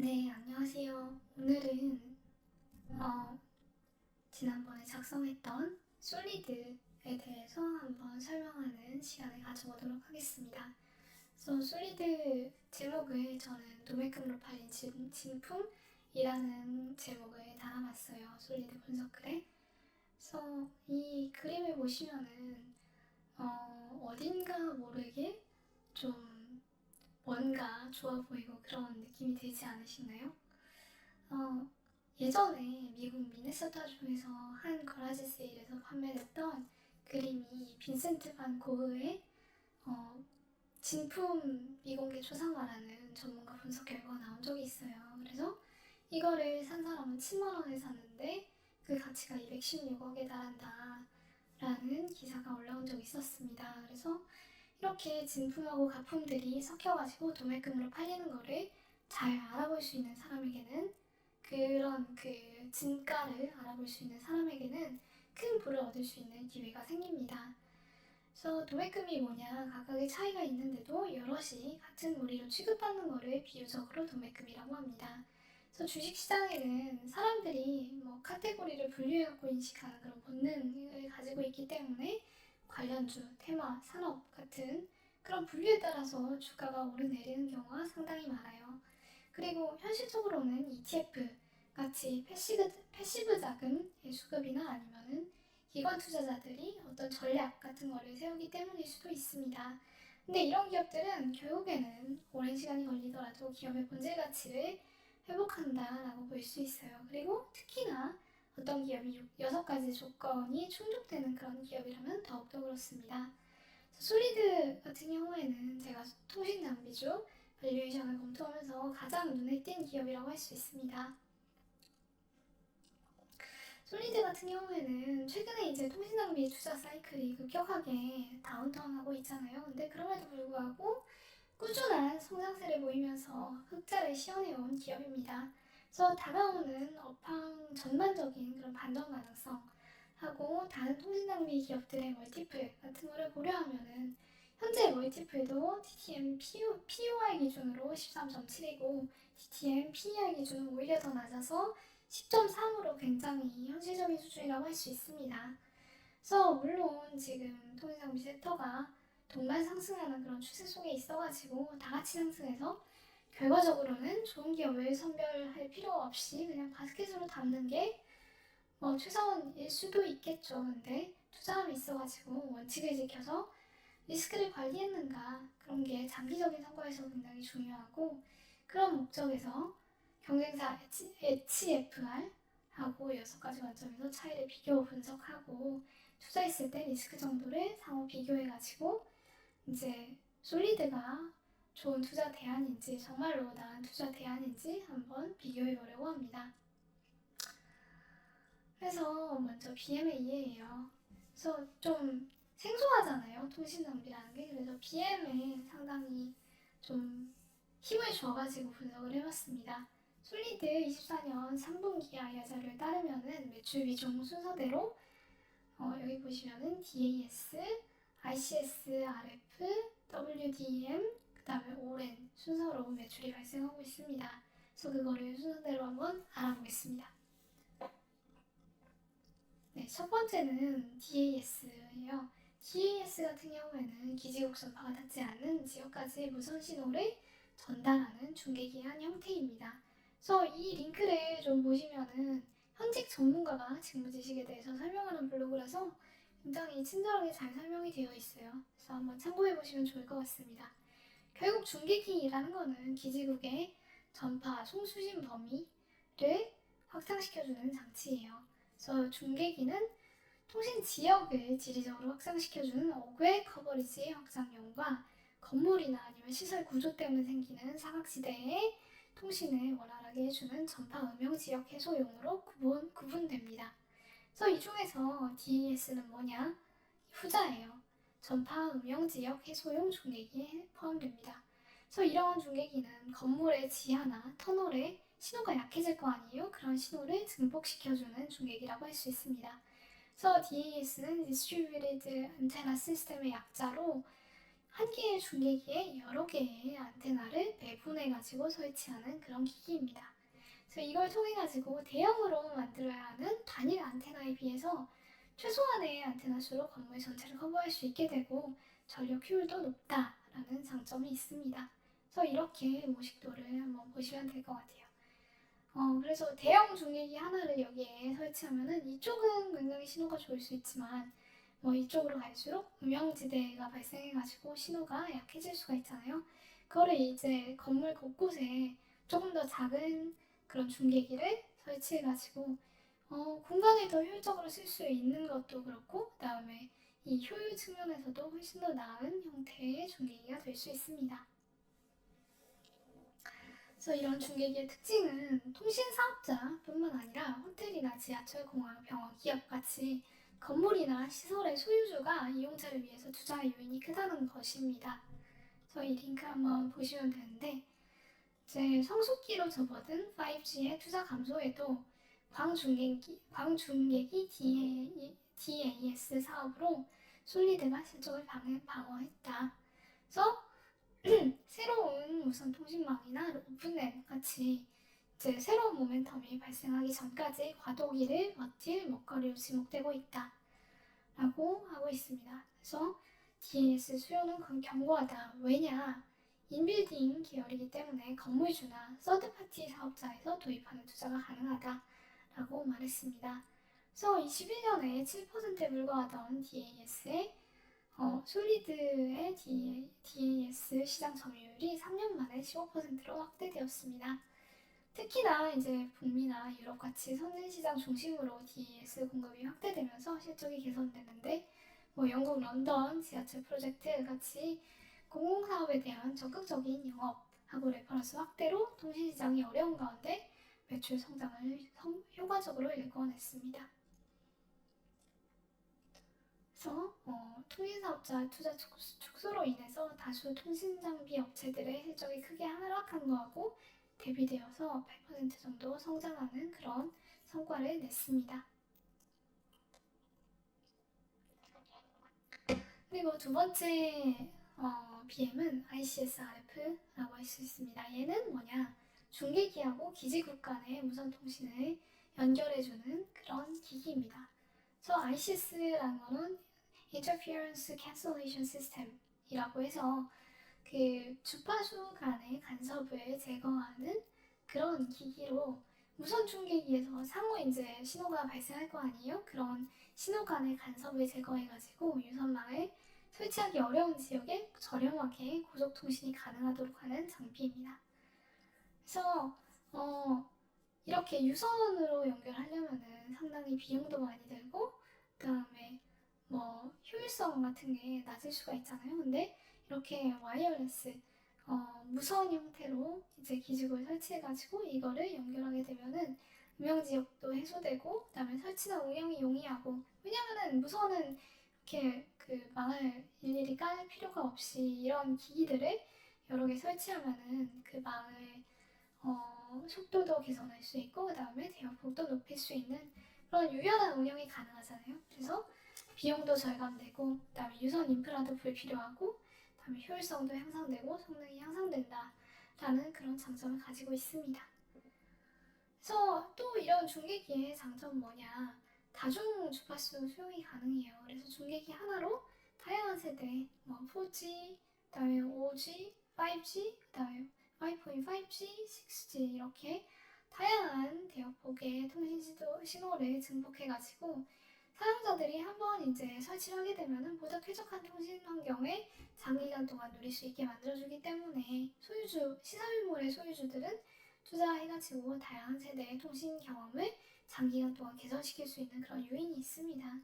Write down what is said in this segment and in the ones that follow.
네, 안녕하세요. 오늘은 지난번에 작성했던 솔리드에 대해서 한번 설명하는 시간을 가져보도록 하겠습니다. 그래서 솔리드 제목을 저는 도매금으로 팔린 진품이라는 제목을 달아봤어요. 솔리드 분석글에. 그래서 이 그림을 보시면은 어딘가 모르게 좀 뭔가 좋아 보이고 그런 느낌이 들지 않으시나요? 어, 예전에 미국 미네소타주에서 한 거라지 세일에서 판매됐던 그림이 빈센트 반 고흐의 어, 진품 미공개 초상화라는 전문가 분석 결과가 나온 적이 있어요. 그래서 이거를 산 사람은 7만 원에 샀는데 그 가치가 216억에 달한다 라는 기사가 올라온 적이 있었습니다. 그래서 이렇게 진품하고 가품들이 섞여가지고 도매금으로 팔리는 거를 잘 알아볼 수 있는 사람에게는 그런 그 진가를 알아볼 수 있는 사람에게는 큰 부를 얻을 수 있는 기회가 생깁니다. 그래서 도매금이 뭐냐, 각각의 차이가 있는데도 여럿이 같은 무리로 취급받는 거를 비유적으로 도매금이라고 합니다. 그래서 주식시장에는 사람들이 뭐 카테고리를 분류해갖고 인식하는 그런 본능을 가지고 있기 때문에 관련주, 테마, 산업 같은 그런 분류에 따라서 주가가 오르내리는 경우가 상당히 많아요. 그리고 현실적으로는 ETF 같이 패시브 자금의 수급이나 아니면은 기관 투자자들이 어떤 전략 같은 거를 세우기 때문일 수도 있습니다. 근데 이런 기업들은 결국에는 오랜 시간이 걸리더라도 기업의 본질 가치를 회복한다라고 볼 수 있어요. 그리고 특히나 어떤 기업이 6가지 조건이 충족되는 그런 기업이라면 더욱더 그렇습니다. 솔리드 같은 경우에는 제가 통신 장비주 밸류에이션을 검토하면서 가장 눈에 띈 기업이라고 할 수 있습니다. 솔리드 같은 경우에는 최근에 이제 통신장비 투자 사이클이 급격하게 다운턴하고 있잖아요. 근데 그럼에도 불구하고 꾸준한 성장세를 보이면서 흑자를 시현해온 기업입니다. 그래서 다가오는 업황 전반적인 그런 반전 가능성 하고 다른 통신장비 기업들의 멀티플 같은 거를 고려하면은 현재 멀티플도 TTM POR 기준으로 13.7이고 TTM PER 기준은 오히려 더 낮아서 10.3으로 굉장히 현실적인 수준이라고 할 수 있습니다. 그래서 물론 지금 통신장비 섹터가 동반 상승하는 그런 추세 속에 있어가지고 다 같이 상승해서 결과적으로는 좋은 기업을 선별할 필요 없이 그냥 바스켓으로 담는 게 뭐 최선일 수도 있겠죠. 근데 투자함이 있어가지고 원칙을 지켜서 리스크를 관리했는가 그런 게 장기적인 성과에서 굉장히 중요하고 그런 목적에서 경쟁사 HFR 하고 6가지 관점에서 차이를 비교 분석하고 투자했을 때 리스크 정도를 상호 비교해가지고 이제 솔리드가 좋은 투자 대안인지 정말로 나은 투자 대안인지 한번 비교해 보려고 합니다. 그래서 먼저 BMA예요. 그래서 좀 생소하잖아요. 통신 장비라는 게. 그래서 BM에 상당히 좀 힘을 줘가지고 분석을 해봤습니다. 솔리드 24년 3분기 아이아 자료에 따르면은 매출 비중 순서대로 여기 보시면은 DAS, ICS, RF, WDM, 그 다음에 오랜 순서로 매출이 발생하고 있습니다. 그래서 그거를 순서대로 한번 알아보겠습니다. 네, 첫 번째는 DAS예요. DAS 같은 경우에는 기지국선파가 닿지 않는 지역까지 무선 신호를 전달하는 중계기한 형태입니다. 그래서 이 링크를 좀 보시면은 현직 전문가가 직무 지식에 대해서 설명하는 블로그라서 굉장히 친절하게 잘 설명이 되어 있어요. 그래서 한번 참고해 보시면 좋을 것 같습니다. 결국 중계기라는 거는 기지국의 전파 송수신 범위를 확장시켜주는 장치예요. 그래서 중계기는 통신 지역을 지리적으로 확장시켜주는 어귀 커버리지 확장용과 건물이나 아니면 시설 구조 때문에 생기는 사각지대의 통신을 원활하게 해주는 전파 음영 지역 해소용으로 구분됩니다. 그래서 이 중에서 DES는 뭐냐? 후자예요. 전파 음영 지역 해소용 중계기에 포함됩니다. 그래서 이러한 중계기는 건물의 지하나 터널에 신호가 약해질 거 아니에요? 그런 신호를 증폭시켜주는 중계기라고 할 수 있습니다. 그래서 DAS는 Distributed Antenna System의 약자로 한 개의 중계기에 여러 개의 안테나를 배분해가지고 설치하는 그런 기기입니다. 그래서 이걸 통해가지고 대형으로 만들어야 하는 단일 안테나에 비해서 최소한의 안테나 수로 건물 전체를 커버할 수 있게 되고 전력 효율도 높다라는 장점이 있습니다. 그래서 이렇게 모식도를 한번 보시면 될 것 같아요. 그래서 대형 중계기 하나를 여기에 설치하면은 이쪽은 굉장히 신호가 좋을 수 있지만 이쪽으로 갈수록 음영지대가 발생해가지고 신호가 약해질 수가 있잖아요. 그거를 이제 건물 곳곳에 조금 더 작은 그런 중계기를 설치해가지고 공간을 더 효율적으로 쓸 수 있는 것도 그렇고 그 다음에 이 효율 측면에서도 훨씬 더 나은 형태의 중계기가 될 수 있습니다. 그래서 이런 중계기의 특징은 통신 사업자뿐만 아니라 호텔이나 지하철, 공항, 병원, 기업 같이 건물이나 시설의 소유주가 이용자를 위해서 투자 요인이 크다는 것입니다. 그래서 이 링크 한번 보시면 되는데 이제 성숙기로 접어든 5G의 투자 감소에도 광중계기 DAS 사업으로 솔리드가 실적을 방어했다. 그래서 새로운 무선 통신망이나 오픈넷 같이 이제 새로운 모멘텀이 발생하기 전까지 과도기를 버틸 먹거리로 지목되고 있다 라고 하고 있습니다. 그래서 DAS 수요는 견고하다. 왜냐? 인빌딩 계열이기 때문에 건물주나 서드파티 사업자에서 도입하는 투자가 가능하다 라고 말했습니다. 그래서 21년에 7%에 불과하던 DAS의 솔리드의 DAS 시장 점유율이 3년 만에 15%로 확대되었습니다. 특히나 이제 북미나 유럽 같이 선진시장 중심으로 DAS 공급이 확대되면서 실적이 개선되는데 영국 런던 지하철 프로젝트 같이 공공사업에 대한 적극적인 영업하고 레퍼런스 확대로 통신시장이 어려운 가운데 매출 성장을 효과적으로 일궈냈습니다. 그래서 통신사업자 투자 축소로 인해서 다수 통신장비 업체들의 실적이 크게 하락한 거하고 대비되어서 8% 정도 성장하는 그런 성과를 냈습니다. 그리고 두 번째 BM은 ICS-RF라고 할 수 있습니다. 얘는 뭐냐? 중계기하고 기지국 간의 무선통신을 연결해주는 그런 기기입니다. 그래서 ICS라는 거는 Interference Cancellation System이라고 해서 그 주파수 간의 간섭을 제거하는 그런 기기로 무선 중계기에서 상호 이제 신호가 발생할 거 아니에요? 그런 신호 간의 간섭을 제거해가지고 유선망을 설치하기 어려운 지역에 저렴하게 고속통신이 가능하도록 하는 장비입니다. 그래서 이렇게 유선으로 연결하려면은 상당히 비용도 많이 들고 그 다음에 효율성 같은 게 낮을 수가 있잖아요. 근데 이렇게 와이어레스 무선 형태로 이제 기죽을 설치해가지고 이거를 연결하게 되면은 음영지역도 해소되고 그 다음에 설치나 운영이 용이하고 왜냐면은 무선은 이렇게 그 망을 일일이 깔 필요가 없이 이런 기기들을 여러 개 설치하면은 그 망을 속도도 개선할 수 있고 그 다음에 대역폭도 높일 수 있는 그런 유연한 운영이 가능하잖아요. 그래서 비용도 절감되고 그 다음에 유선 인프라도 불필요하고 그 다음에 효율성도 향상되고 성능이 향상된다 라는 그런 장점을 가지고 있습니다. 그래서 또 이런 중계기의 장점 뭐냐? 다중 주파수 수용이 가능해요. 그래서 중계기 하나로 다양한 세대 4G, 그 다음에 5G, 5G, 그 다음에 5.5G, 6G 이렇게 다양한 대역폭의 통신 신호를 증폭해가지고 사용자들이 한번 이제 설치를 하게 되면은 보다 쾌적한 통신 환경에 장기간 동안 누릴 수 있게 만들어주기 때문에 시설물의 소유주들은 투자해가지고 다양한 세대의 통신 경험을 장기간 동안 개선시킬 수 있는 그런 요인이 있습니다.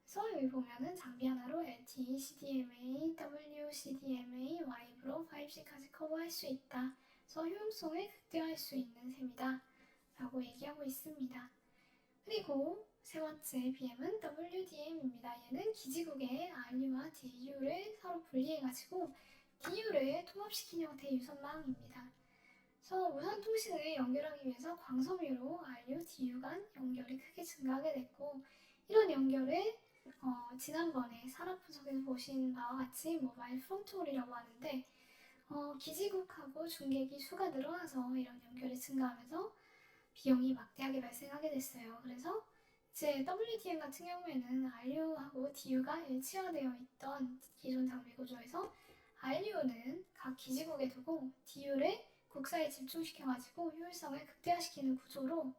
그래서 여기 보면은 장비 하나로 LTE, CDMA, WCDMA, 와이브로 5G까지 커버할 수 있다. 그래서 효용성을 극대화할 수 있는 셈이다 라고 얘기하고 있습니다. 그리고 세 번째 BM은 WDM입니다. 얘는 기지국의 RU와 DU를 서로 분리해가지고 DU를 통합시킨 형태의 유선망입니다. 그래서 무선 통신을 연결하기 위해서 광섬유로 RU, DU 간 연결이 크게 증가하게 됐고 이런 연결을 지난번에 산업 분석에서 보신 바와 같이 모바일 프론트홀이라고 하는데 기지국하고 중계기 수가 늘어나서 이런 연결이 증가하면서 비용이 막대하게 발생하게 됐어요. 그래서 이제 WDM 같은 경우에는 RU하고 DU가 일치화되어 있던 기존 장비 구조에서 RU는 각 기지국에 두고 DU를 국사에 집중시켜가지고 효율성을 극대화시키는 구조로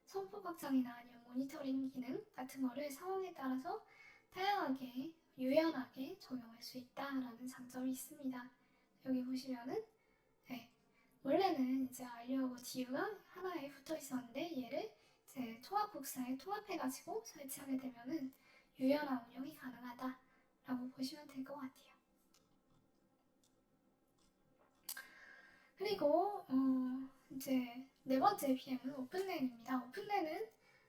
선폭 확장이나 아니면 모니터링 기능 같은 거를 상황에 따라서 다양하게 유연하게 적용할 수 있다라는 장점이 있습니다. 여기 보시면은 원래는 이제 RU하고 DU가 하나에 붙어 있었는데 얘를 이제 통합 국사에 통합해가지고 설치하게 되면은 유연한 운영이 가능하다라고 보시면 될 것 같아요. 그리고 이제 네 번째 PM은 오픈랜입니다. 오픈랜은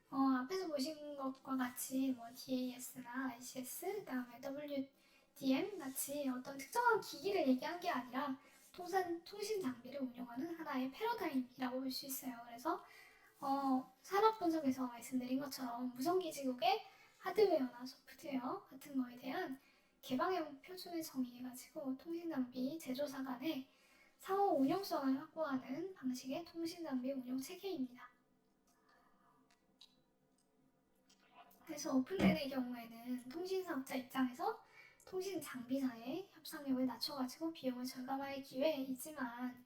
앞에서 보신 것과 같이 뭐 DAS나 ICS, 그다음에 WDM 같이 어떤 특정한 기기를 얘기한 게 아니라 통신 장비를 운영하는 하나의 패러다임이라고 볼 수 있어요. 그래서 산업 분석에서 말씀드린 것처럼 무선기지국의 하드웨어나 소프트웨어 같은 거에 대한 개방형 표준을 정의해가지고 통신 장비 제조사 간의 상호 운용성을 확보하는 방식의 통신 장비 운용 체계입니다. 그래서 오픈랜의 경우에는 통신사업자 입장에서 통신 장비사의 협상력을 낮춰가지고 비용을 절감할 기회이지만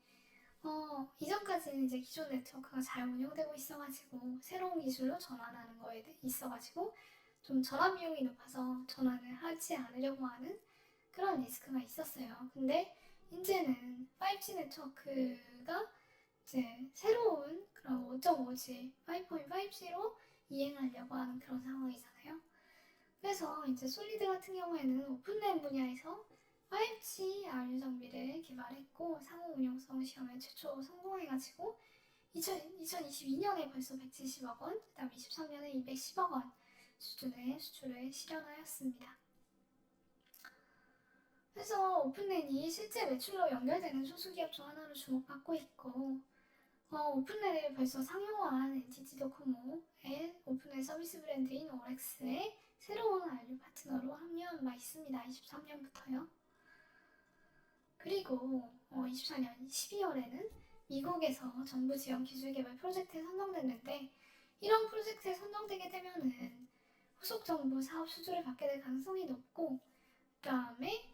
이전까지는 이제 기존 네트워크가 잘 운영되고 있어가지고 새로운 기술로 전환하는 거에 있어가지고 좀 전환 비용이 높아서 전환을 하지 않으려고 하는 그런 리스크가 있었어요. 근데 이제는 5G 네트워크가 이제 새로운 그런 5.5G, 5.5G로 이행하려고 하는 그런 상황이잖아요. 그래서 이제 솔리드 같은 경우에는 오픈랜 분야에서 5G RU 장비를 개발했고 상호 운용성 시험에 최초 성공해가지고 2022년에 벌써 170억 원, 그 다음 23년에 210억 원 수준의 수출을 실현하였습니다. 그래서 오픈랜이 실제 매출로 연결되는 소수기업 중 하나로 주목받고 있고 오픈랜을 벌써 상용화한 NTT 도코모의 오픈랜 서비스 브랜드인 오렉스의 새로운 RU 파트너로 합류한 바 있습니다. 23년부터요. 그리고 24년 12월에는 미국에서 정부 지원 기술 개발 프로젝트에 선정됐는데 이런 프로젝트에 선정되게 되면은 후속 정부 사업 수주를 받게 될 가능성이 높고 그 다음에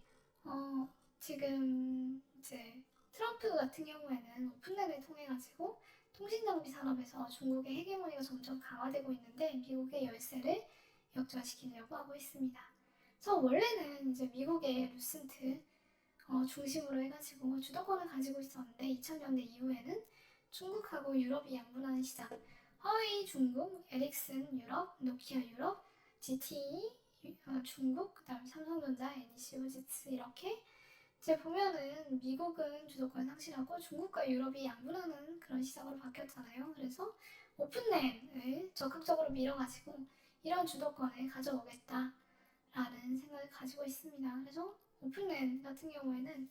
지금 이제 트럼프 같은 경우에는 오픈랜을 통해 가지고 통신장비 산업에서 중국의 헤게모니가 점점 강화되고 있는데 미국의 열세를 역전시키려고 하고 있습니다. 그래서 원래는 이제 미국의 루센트 중심으로 해가지고 주도권을 가지고 있었는데 2000년대 이후에는 중국하고 유럽이 양분하는 시장 화웨이 중국, 에릭슨 유럽, 노키아 유럽, GTE 중국, 그 다음 삼성전자, NEC, 후지츠 이렇게 이제 보면은 미국은 주도권 상실하고 중국과 유럽이 양분하는 그런 시장으로 바뀌었잖아요. 그래서 오픈랜을 적극적으로 밀어가지고 이런 주도권을 가져오겠다라는 생각을 가지고 있습니다. 그래서 오픈랜 같은 경우에는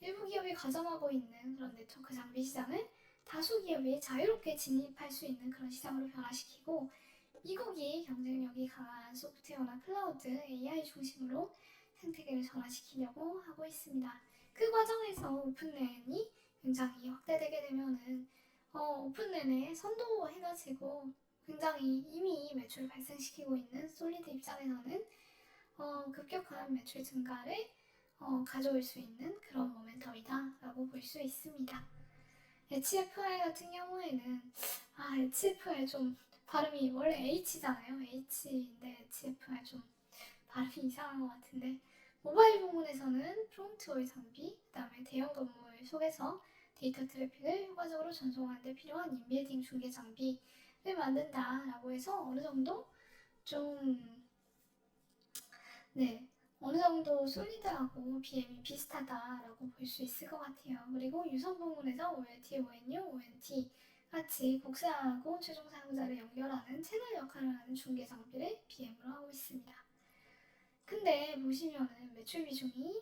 일부 기업이 가점하고 있는 그런 네트워크 장비 시장을 다수 기업이 자유롭게 진입할 수 있는 그런 시장으로 변화시키고 미국이 경쟁력이 강한 소프트웨어나 클라우드, AI 중심으로 생태계를 전환시키려고 하고 있습니다. 그 과정에서 오픈랜이 굉장히 확대되게 되면은 오픈랜에 선도해가지고 굉장히 이미 매출을 발생시키고 있는 솔리드 입장에서는 급격한 매출 증가를 가져올 수 있는 그런 모멘텀이다라고 볼 수 있습니다. HFR 같은 경우에는 HFR 좀 발음이 원래 H잖아요. H인데 HFR 좀 발음이 이상한 것 같은데 모바일 부문에서는 프론트홀 장비, 그 다음에 대형 건물 속에서 데이터 트래픽을 효과적으로 전송하는 데 필요한 인빌딩 중계 장비를 만든다라고 해서 어느 정도 솔리드하고 BM이 비슷하다라고 볼 수 있을 것 같아요. 그리고 유선 부문에서 OLT, ONU, ONT 같이 국사하고 최종 사용자를 연결하는 채널 역할을 하는 중계 장비를 BM으로 하고 있습니다. 근데 보시면은 매출 비중이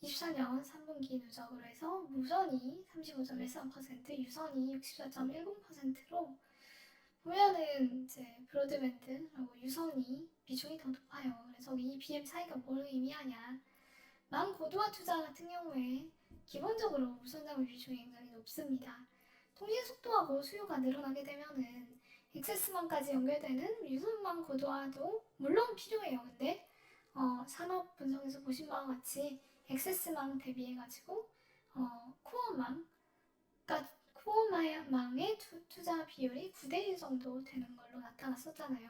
24년 3분기 누적으로 해서 무선이 35.13%, 유선이 64.10%로 보면은 이제 브로드밴드하고 유선이 비중이 더 높아요. 그래서 이 BM 사이가 뭘 의미하냐? 망고도화 투자 같은 경우에 기본적으로 무선장비 비중이 굉장히 높습니다. 통신 속도하고 수요가 늘어나게 되면은 액세스망까지 연결되는 유선망 고도화도 물론 필요해요. 근데 산업 분석에서 보신 바와 같이 액세스망 대비해가지고 코어망의 투자 비율이 9대1 정도 되는 걸로 나타났었잖아요.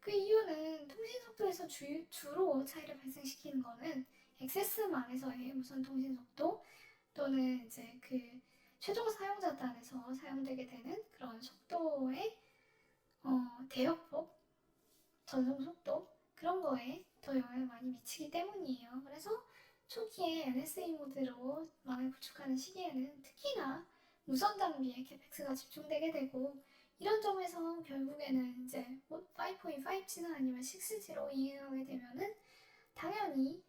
그 이유는 통신 속도에서 주로 차이를 발생시키는 거는 액세스망에서의 무선 통신 속도 또는 이제 그 최종 사용자 단에서 사용되게 되는 그런 속도의 대역폭, 전송 속도 그런 거에 더 영향을 많이 미치기 때문이에요. 그래서 초기에 NSA 모드로 망을 구축하는 시기에는 특히나 무선 장비에 캐펙스가 집중되게 되고 이런 점에서 결국에는 이제 5.5G나 아니면 6G로 이행하게 되면은 당연히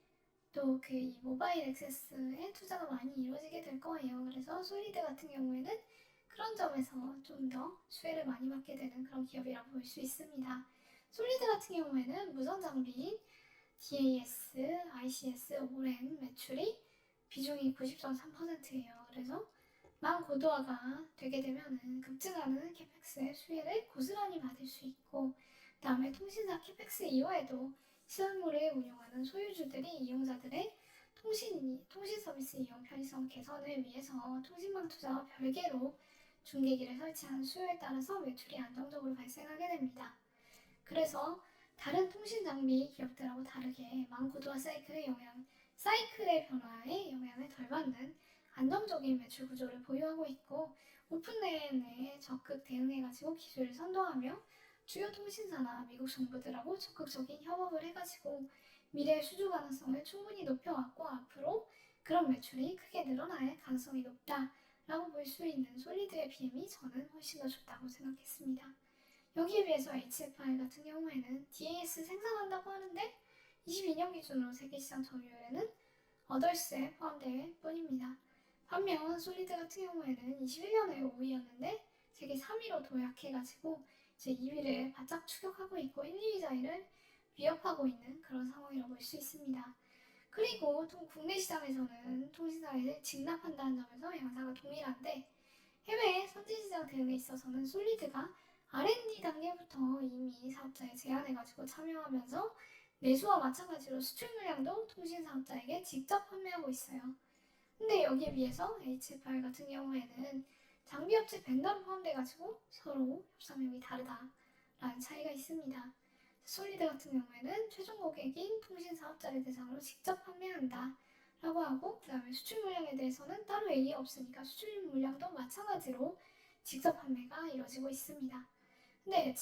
또 그 이 모바일 액세스에 투자가 많이 이루어지게 될 거예요. 그래서 솔리드 같은 경우에는 그런 점에서 좀 더 수혜를 많이 받게 되는 그런 기업이라고 볼 수 있습니다. 솔리드 같은 경우에는 무선 장비인 DAS, ICS, 오랜 매출이 비중이 90.3%예요. 그래서 망 고도화가 되게 되면은 급증하는 캐펙스의 수혜를 고스란히 받을 수 있고, 그 다음에 통신사 캐펙스 이외에도 시설물을 운영하는 소유주들이 이용자들의 통신 서비스 이용 편의성 개선을 위해서 통신망 투자와 별개로 중계기를 설치하는 수요에 따라서 매출이 안정적으로 발생하게 됩니다. 그래서 다른 통신 장비 기업들하고 다르게 망 고도화 사이클의 변화에 영향을 덜 받는 안정적인 매출 구조를 보유하고 있고, 오픈랜에 적극 대응해가지고 기술을 선도하며 주요 통신사나 미국 정부들하고 적극적인 협업을 해가지고 미래의 수주 가능성을 충분히 높여왔고 앞으로 그런 매출이 크게 늘어날 가능성이 높다라고 볼 수 있는 솔리드의 BM이 저는 훨씬 더 좋다고 생각했습니다. 여기에 비해서 HFR 같은 경우에는 DAS 생산한다고 하는데 22년 기준으로 세계시장 점유율에는 어덜스에 포함될 뿐입니다. 반면 솔리드 같은 경우에는 21년에 5위였는데 세계 3위로 도약해가지고 이제 2위를 바짝 추격하고 있고 1, 2위 자리를 위협하고 있는 그런 상황이라고 볼 수 있습니다. 그리고 국내 시장에서는 통신사를 직납한다는 점에서 양사가 동일한데 해외 선진시장 대응에 있어서는 솔리드가 R&D 단계부터 이미 사업자에 제안해가지고 참여하면서 내수와 마찬가지로 수출 물량도 통신 사업자에게 직접 판매하고 있어요. 근데 여기에 비해서 HFR 같은 경우에는 장비업체 벤더로 포함돼가지고 서로 협상력이 다르다라는 차이가 있습니다. 솔리드 같은 경우에는 최종 고객인 통신 사업자를 대상으로 직접 판매한다 라고 하고, 그 다음에 수출 물량에 대해서는 따로 얘기가 없으니까 수출 물량도 마찬가지로 직접 판매가 이루어지고 있습니다. 근데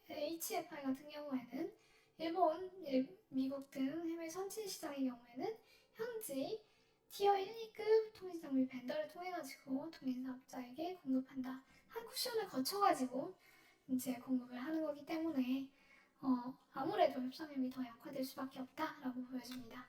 HFR 같은 경우에는 일본, 미국 등 해외 선진 시장의 경우에는 현지 티어 1, 2급 통신장비 벤더를 통해가지고 통신사업자에게 공급한다. 한 쿠션을 거쳐가지고 이제 공급을 하는 거기 때문에 아무래도 협상력이 더 약화될 수밖에 없다라고 보여집니다.